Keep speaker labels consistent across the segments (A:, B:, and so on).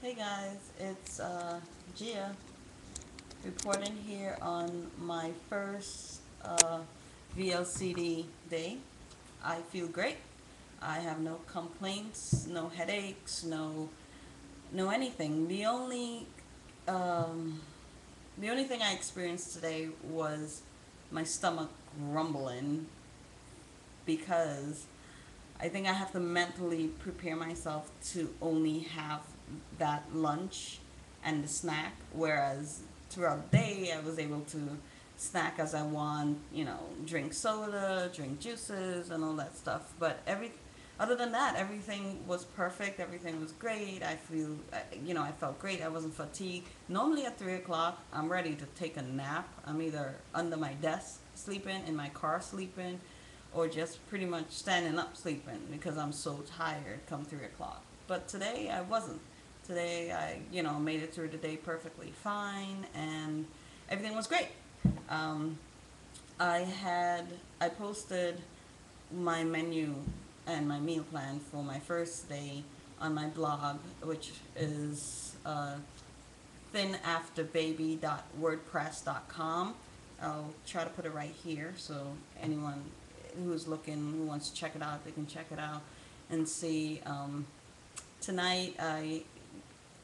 A: Hey guys, it's Gia reporting here on my first VLCD day. I feel great. I have no complaints, no headaches, no anything. Um, the only thing I experienced today was my stomach grumbling because I think I have to mentally prepare myself to only have that lunch and the snack, whereas throughout the day I was able to snack as I want, drink soda, drink juices, and all that stuff. But other than that, everything was perfect. Everything was great. I felt great. I wasn't fatigued. Normally at 3 o'clock, I'm ready to take a nap. I'm either under my desk sleeping, in my car sleeping, or just pretty much standing up sleeping because I'm so tired come 3 o'clock. But today I wasn't. Today I made it through the day perfectly fine and everything was great. Um, I posted my menu and my meal plan for my first day on my blog, which is thinafterbaby.wordpress.com. I'll try to put it right here so anyone who's looking, who wants to check it out, they can check it out and see. Tonight,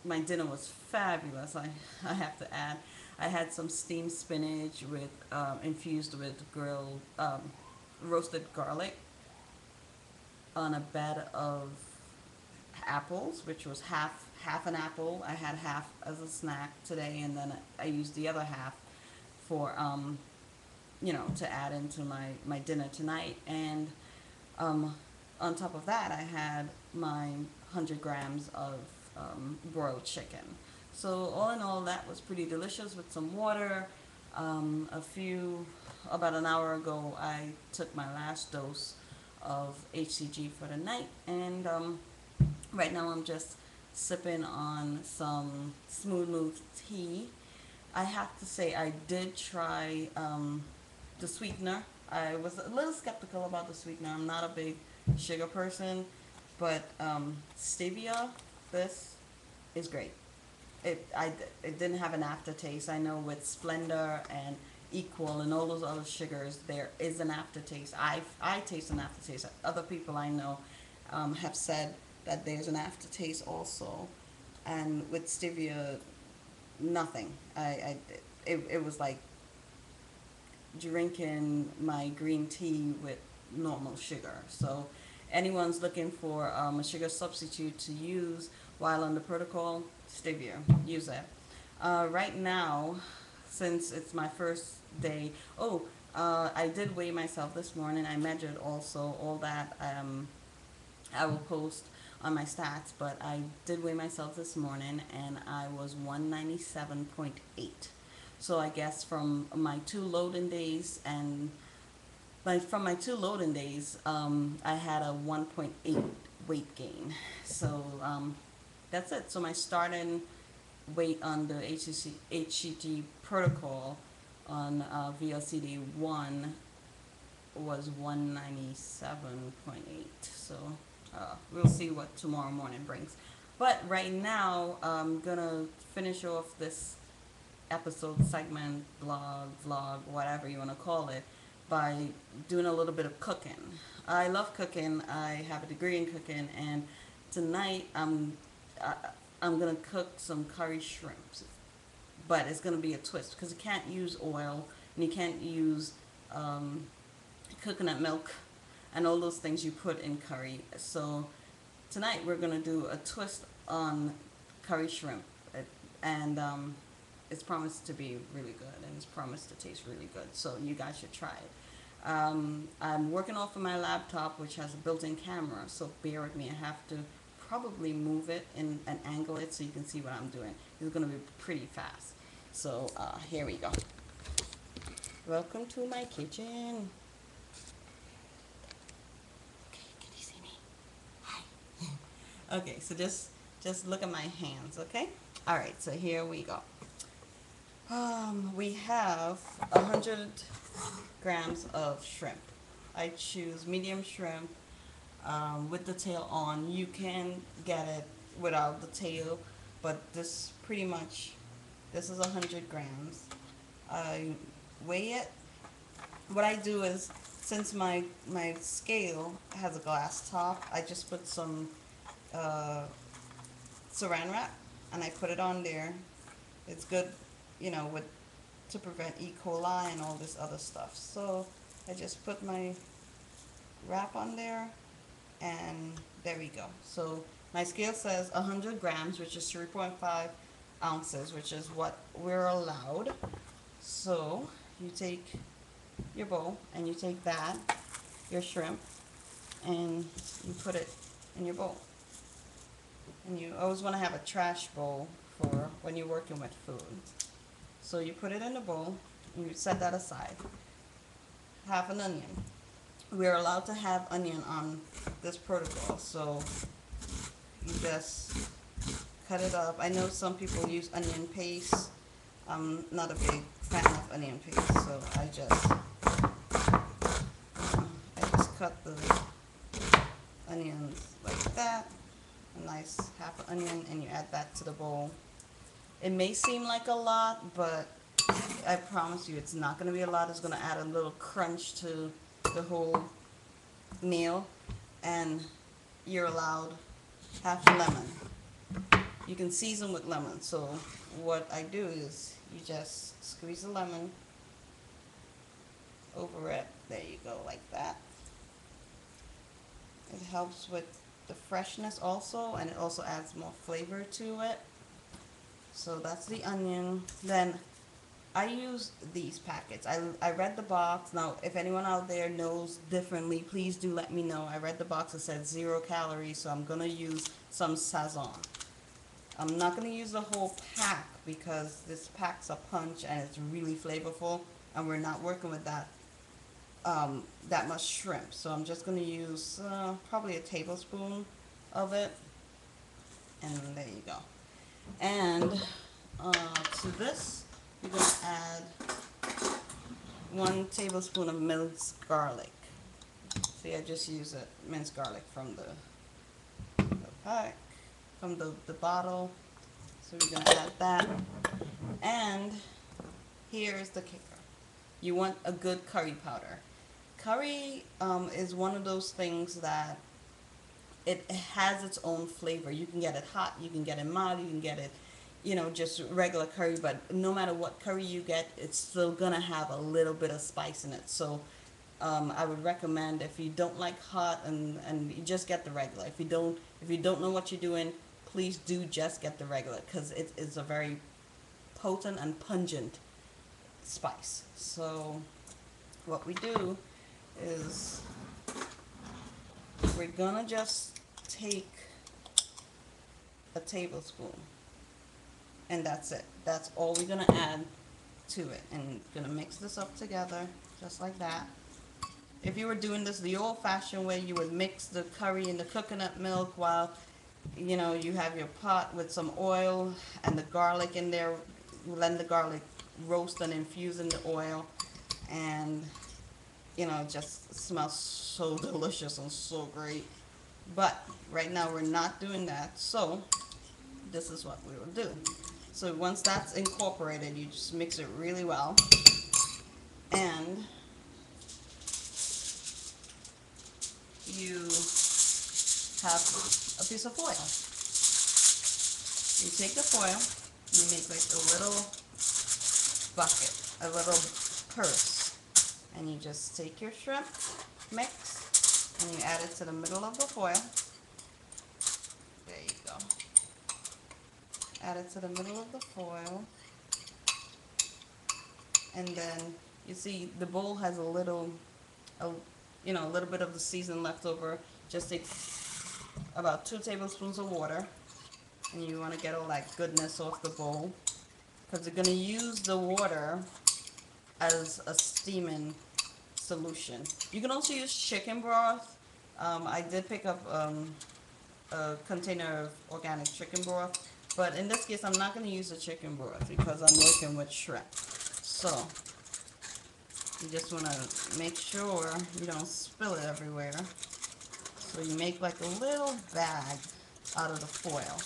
A: my dinner was fabulous. I have to add, I had some steamed spinach with infused with grilled roasted garlic on a bed of apples, which was half an apple. I had half as a snack today, and then I used the other half for to add into my dinner tonight. And um, on top of that, I had my 100 grams of broiled chicken. So all in all, that was pretty delicious with some water. About an hour ago, I took my last dose of HCG for the night, and right now I'm just sipping on some smooth move tea. I have to say I did try the sweetener. I was a little skeptical about the sweetener. I'm not a big sugar person, but stevia, this is great. It didn't have an aftertaste. I know with Splendor and Equal and all those other sugars, there is an aftertaste. I taste an aftertaste. Other people I know have said that there's an aftertaste also, and with stevia, nothing. It was like drinking my green tea with normal sugar. So anyone's looking for a sugar substitute to use while on the protocol, stevia, use it. Right now, since it's my first day, I did weigh myself this morning. I measured also all that. I will post on my stats, but I did weigh myself this morning and I was 197.8. So I guess from my two loading days I had a 1.8 weight gain. So that's it. So my starting weight on the HCG protocol on VLCD 1 was 197.8. So we'll see what tomorrow morning brings. But right now, I'm gonna finish off this episode, segment, blog, vlog, whatever you want to call it, by doing a little bit of cooking. I love cooking. I have a degree in cooking, and tonight I'm gonna cook some curry shrimps, but it's gonna be a twist because you can't use oil and you can't use coconut milk and all those things you put in curry. So tonight we're gonna do a twist on curry shrimp, and it's promised to be really good and it's promised to taste really good. So you guys should try it. I'm working off of my laptop, which has a built-in camera, so bear with me. I have to probably move it and angle it so you can see what I'm doing. It's gonna be pretty fast. So here we go. Welcome to my kitchen. Okay, so just look at my hands, okay? All right, so here we go. We have 100 grams of shrimp. I choose medium shrimp with the tail on. You can get it without the tail. but this pretty much, this is 100 grams. I weigh it. What I do is, since my scale has a glass top, I just put some uh, saran wrap and I put it on there. It's good, you know, with to prevent E. coli and all this other stuff. So I just put my wrap on there, and there we go. So my scale says 100 grams, which is 3.5 ounces, which is what we're allowed. So you take your bowl and you take that, your shrimp, and you put it in your bowl. And you always want to have a trash bowl for when you're working with food. So you put it in the bowl, and you set that aside. Half an onion. We're allowed to have onion on this protocol, so you just cut it up. I know some people use onion paste. I'm not a big fan of onion paste, so I just cut the onions like that. A nice half an onion, and you add that to the bowl. It may seem like a lot, but I promise you it's not going to be a lot. It's going to add a little crunch to the whole meal. And you're allowed half a lemon. You can season with lemon. So what I do is you just squeeze the lemon over it. There you go, like that. It helps with the freshness also, and it also adds more flavor to it. So that's the onion. Then I use these packets. I read the box. Now, if anyone out there knows differently, please do let me know. I read the box. It said 0 calories, so I'm going to use some Sazon. I'm not going to use the whole pack because this pack's a punch and it's really flavorful, and we're not working with that much shrimp. So I'm just going to use probably a tablespoon of it, and there you go. And to this, you're going to add 1 tablespoon of minced garlic. See, I just use minced garlic from the pack, from the bottle. So we're going to add that. And here's the kicker. You want a good curry powder. Curry is one of those things that it has its own flavor. You can get it hot, you can get it mild, you can get it, you know, just regular curry, but no matter what curry you get, it's still gonna have a little bit of spice in it. So I would recommend, if you don't like hot, and you just get the regular. If you don't know what you're doing, please do just get the regular, because it is a very potent and pungent spice. So what we do is we're gonna just take a tablespoon, and that's it. That's all we're gonna add to it, and gonna mix this up together just like that. If you were doing this the old-fashioned way, you would mix the curry and the coconut milk while, you know, you have your pot with some oil and the garlic in there. Let the garlic roast and infuse in the oil, and you know, it just smells so delicious and so great. But right now we're not doing that, so this is what we will do. So once that's incorporated, you just mix it really well, and you have a piece of foil. You take the foil, you make like a little bucket, a little purse, and you just take your shrimp mix and you add it to the middle of the foil. There you go. Add it to the middle of the foil, and then you see the bowl has a little bit of the seasoning left over. Just take about 2 tablespoons of water, and you want to get all that goodness off the bowl, because you're going to use the water as a steaming solution. You can also use chicken broth. I did pick up a container of organic chicken broth, but in this case I'm not going to use the chicken broth because I'm working with shrimp. So you just want to make sure you don't spill it everywhere. So you make like a little bag out of the foil,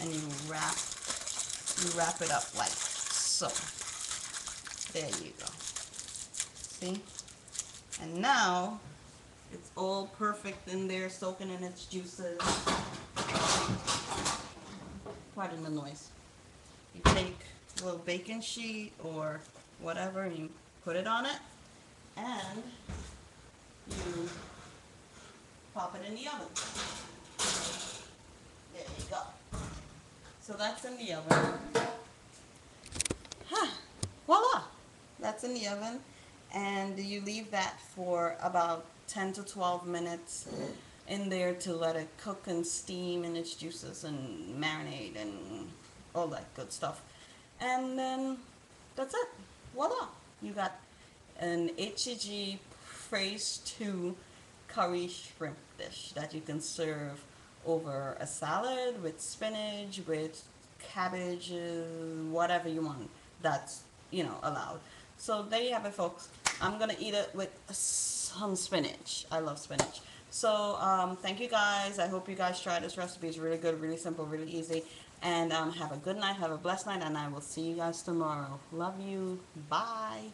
A: and you wrap it up like so. There you go. See? And now it's all perfect in there, soaking in its juices. Pardon the noise. You take a little baking sheet or whatever and you put it on it, and you pop it in the oven. There you go. So that's in the oven. Voila! That's in the oven, and you leave that for about 10 to 12 minutes in there to let it cook and steam in its juices and marinate and all that good stuff. And then that's it. Voila! You got an HEG phase 2 curry shrimp dish that you can serve over a salad with spinach, with cabbage, whatever you want. That's, allowed. So there you have it, folks. I'm gonna eat it with some spinach. I love spinach. So thank you guys. I hope you guys try this recipe. It's really good, really simple, really easy. And have a good night, have a blessed night, and I will see you guys tomorrow. Love you. Bye.